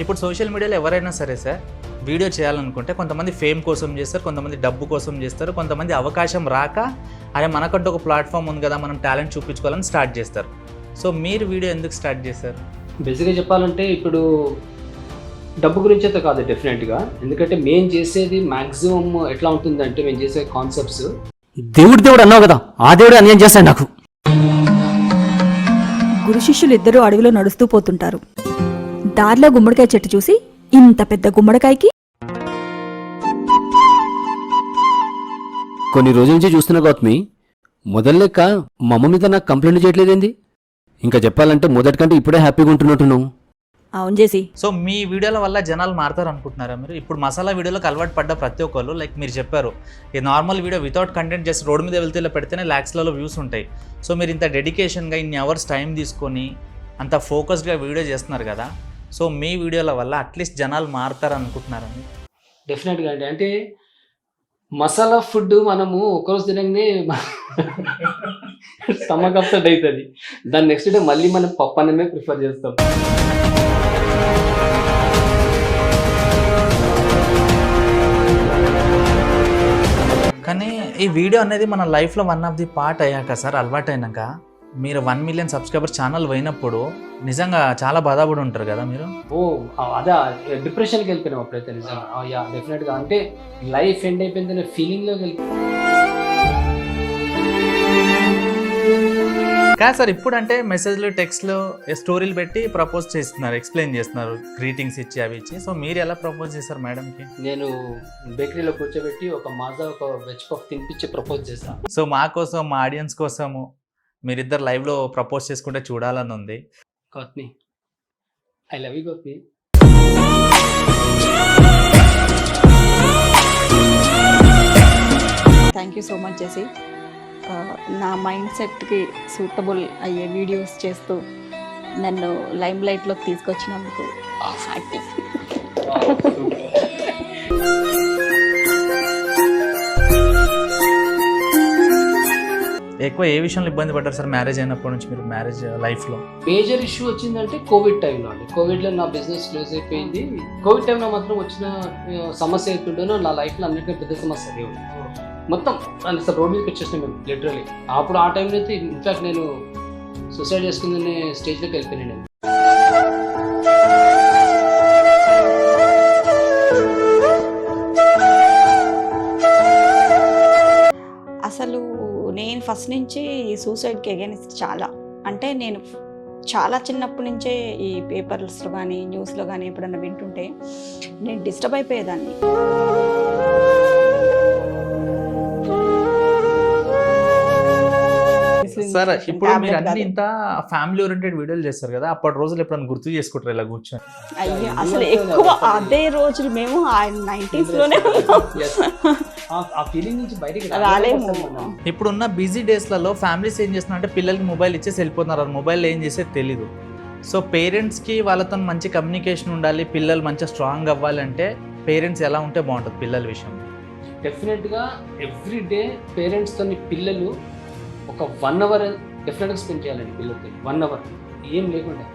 ఇప్పుడు సోషల్ మీడియాలో ఎవరైనా సరే సార్ వీడియో చేయాలనుకుంటే కొంతమంది ఫేమ్ కోసం చేస్తారు, కొంతమంది డబ్బు కోసం చేస్తారు, కొంతమంది అవకాశం రాక అరే మనకంటూ ఒక ప్లాట్ఫామ్ ఉంది కదా మనం టాలెంట్ చూపించుకోవాలని స్టార్ట్ చేస్తారు. సో మీరు వీడియో ఎందుకు స్టార్ట్ చేశారు? బేసిక్గా చెప్పాలంటే ఇప్పుడు డబ్బు గురించి అయితే కాదు డెఫినెట్గా, ఎందుకంటే మేము చేసేది మ్యాక్సిమం ఎట్లా ఉంటుందంటే మేము చేసే కాన్సెప్ట్స్ దేవుడు అన్నావు కదా, ఆ దేవుడు అన్యాయం చేస్తాడు నాకు. గురు శిష్యులు ఇద్దరు అడవిలో నడుస్తూ పోతుంటారు. దారిలో గుమ్మడికాయ చెట్టు చూసి ఇంత పెద్ద గుమ్మడికాయకి కొన్ని రోజుల నుంచి చూస్తున్నా గౌతమి, మొదలెక్క మా అమ్మ మీద నాకు కంప్లైంట్ చేయట్లేదేంది? ఇంకా చెప్పాలంటే మొదటి కంటే ఇప్పుడే హ్యాపీగా ఉంటున్నట్టున్నావు. అవును చేసి. సో మీ వీడియోల వల్ల జనాలు మారుతారు అనుకుంటున్నారా మీరు? ఇప్పుడు మసాలా వీడియోలకు అలవాటు పడ్డ ప్రతి ఒక్కరు, లైక్ మీరు చెప్పారు ఈ normal video without content just road మీద వెళ్తే ఇలా పెడితేనే ల్యాక్స్లలో వ్యూస్ ఉంటాయి. సో మీరు ఇంత డెడికేషన్గా ఇన్ని అవర్స్ టైం తీసుకొని అంత ఫోకస్డ్గా వీడియో చేస్తున్నారు కదా, సో మీ వీడియోల వల్ల అట్లీస్ట్ జనాలు మారుతారు అనుకుంటున్నారండి? డెఫినెట్గా అండి. అంటే మసాలా ఫుడ్ మనము ఒకరోజు తినగానే స్టమక్ అప్సెట్ అవుతుంది. దాని నెక్స్ట్ డే మళ్ళీ మనం పప్పు అన్నమే ప్రిఫర్ చేస్తాం. కానీ ఈ వీడియో అనేది మన లైఫ్లో వన్ ఆఫ్ ది పార్ట్ అయ్యాక సార్, అలవాటు అయినాక మీరు 1 మిలియన్ సబ్స్క్రైబర్ ఛానల్ పోయినప్పుడు నిజంగా చాలా బాధపడి ఉంటారు కదా మీరు? అదే డిప్రెషన్కి వెళ్ళిపోయినాం అప్పుడైతే నిజంగా. యా డెఫినెట్గా, అంటే లైఫ్ ఎండ్ అయిపోయిందనే ఫీలింగ్లోకి వెళ్ళిపోయి. కాదు సార్, ఇప్పుడు అంటే మెసేజ్లు టెక్స్ట్లు స్టోరీలు పెట్టి ప్రపోజ్ చేస్తున్నారు, ఎక్స్ప్లెయిన్ చేస్తున్నారు, గ్రీటింగ్స్ ఇచ్చి అవి ఇచ్చి. సో మీరు ఎలా ప్రపోజ్ చేశారు మేడంకి? నేను బేకరీలో కూర్చోబెట్టి ఒక మాజా ఒక వెజ్ పఫ్ తినిపించి ప్రపోజ్ చేశాను. సో మా కోసం, మా ఆడియన్స్ కోసము మీరిద్దరు లైవ్లో ప్రపోజ్ చేసుకుంటే చూడాలని ఉంది. Gautami, I love you Gautami. Thank you so much చేసి. నా మైండ్ సెట్కి సూటబుల్ అయ్యే వీడియోస్ చేస్తూ నన్ను లైమ్ లైట్లోకి తీసుకొచ్చినందుకు హ్యాపీ. ఎక్కువ ఏ విషయంలో ఇబ్బంది పడ్డారు సార్ మ్యారేజ్ అయినప్పటి నుంచి మీరు మ్యారేజ్ లైఫ్లో? మేజర్ ఇష్యూ వచ్చిందంటే కోవిడ్ టైంలో అండి. కోవిడ్లో నా బిజినెస్ క్లోజ్ అయిపోయింది. కోవిడ్ టైంలో మాత్రం వచ్చిన సమస్య అవుతుండేనో నా లైఫ్లో అన్నిటికీ పెద్ద సమస్య అదే ఉంది. మొత్తం అసలు రోడ్ మీదకి వచ్చేసినాం మేము లిటరలీ. అప్పుడు ఆ టైంలో అయితే ఇన్ఫాక్ట్ నేను సూసైడ్ చేసుకుందనే స్టేజ్లోకి వెళ్ళిపోయాను నేను. అసలు నేను ఫస్ట్ నుంచి సూసైడ్కి అగైన్స్ట్ చాలా, అంటే నేను చాలా చిన్నప్పటి నుంచే ఈ పేపర్స్లో కానీ న్యూస్లో కానీ ఎప్పుడన్నా వింటుంటే నేను డిస్టర్బ్ అయిపోయేదాన్ని. సార్ ఇప్పుడు మీరు అన్ని ఇంత ఫ్యామిలీ ఓరియంటెడ్ వీడియోలు చేస్తారు కదా, అప్పటి రోజులు ఎప్పుడైనా గుర్తు చేసుకుంటారు ఇలా కూర్చొని? అయ్యో అసలు ఎక్కువ అదే రోజులు మేము 90s లోనే ఆ ఫీలింగ్ నుంచి బయటికి రాలేము. ఇప్పుడున్న బిజీ డేస్లలో ఫ్యామిలీస్ ఏం చేస్తున్నారంటే పిల్లలకి మొబైల్ ఇచ్చేసి వెళ్ళిపోతున్నారు. మొబైల్ ఏం చేసేది తెలీదు. సో పేరెంట్స్కి వాళ్ళతో మంచి కమ్యూనికేషన్ ఉండాలి, పిల్లలు మంచిగా స్ట్రాంగ్ అవ్వాలంటే పేరెంట్స్ ఎలా ఉంటే బాగుంటుంది పిల్లల విషయంలో? డెఫినెట్గా ఎవ్రీ డే పేరెంట్స్తో పిల్లలు ఒక 1 hour డెఫినెట్గా స్పెండ్ చేయాలండి పిల్లలతో. 1 hour ఏం లేకుండా.